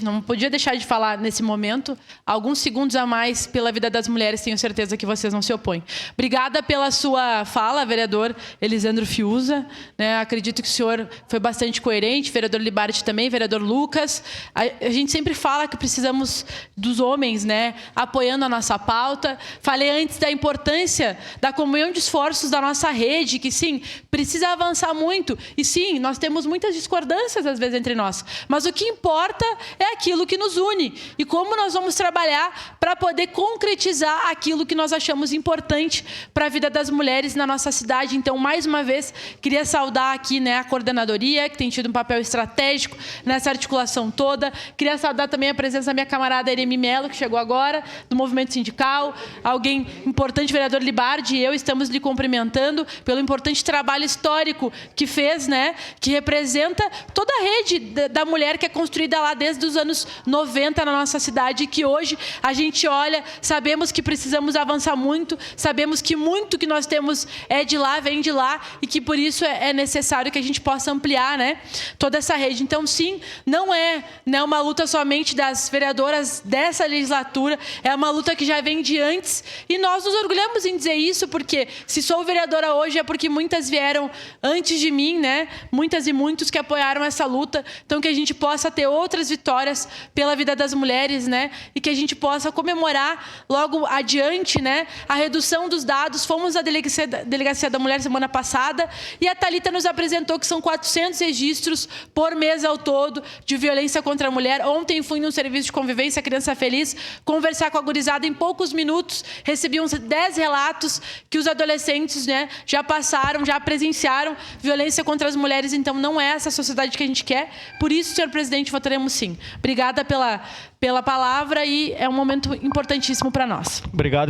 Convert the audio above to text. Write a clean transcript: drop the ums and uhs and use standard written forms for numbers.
Não podia deixar de falar nesse momento. Alguns segundos a mais pela vida das mulheres, tenho certeza que vocês não se opõem. Obrigada pela sua fala, vereador Elisandro Fiuza. Acredito que o senhor foi bastante coerente, vereador Libardi também, vereador Lucas. A gente sempre fala que precisamos dos homens, apoiando a nossa pauta. Falei antes da importância da comunhão de esforços da nossa rede, que sim, precisa avançar muito. E sim, nós temos muitas discordâncias às vezes entre nós. Mas o que importa é aquilo que nos une e como nós vamos trabalhar para poder concretizar aquilo que nós achamos importante para a vida das mulheres na nossa cidade. Então, mais uma vez, queria saudar aqui a coordenadoria, que tem tido um papel estratégico nessa articulação toda. Queria saudar também a presença da minha camarada Eremi Melo, que chegou agora, do movimento sindical, alguém importante, vereador Libardi e eu estamos lhe cumprimentando pelo importante trabalho histórico que fez, que representa toda a rede da mulher que é construída lá desde os anos 90 na nossa cidade, e que hoje a gente olha, sabemos que precisamos avançar muito, sabemos que muito que nós temos é de lá, vem de lá, e que por isso é necessário que a gente possa ampliar toda essa rede. Então, sim, não é uma luta somente das vereadoras dessa legislatura, é uma luta que já vem de antes, e nós nos orgulhamos em dizer isso, porque se sou vereadora hoje é porque muitas vieram antes de mim, muitas e muitos que apoiaram essa luta, então que a gente possa ter outras vitórias pela vida das mulheres, e que a gente possa comemorar logo adiante, a redução dos dados. Fomos à Delegacia da Mulher semana passada e a Thalita nos apresentou que são 400 registros por mês ao todo de violência contra a mulher. Ontem fui num serviço de convivência Criança Feliz conversar com a gurizada, em poucos minutos recebi uns 10 relatos que os adolescentes já passaram, já presenciaram violência contra as mulheres. Então não é essa a sociedade que a gente quer. Por isso, senhor presidente, votaremos sim. Obrigada pela palavra, e é um momento importantíssimo para nós. Obrigado.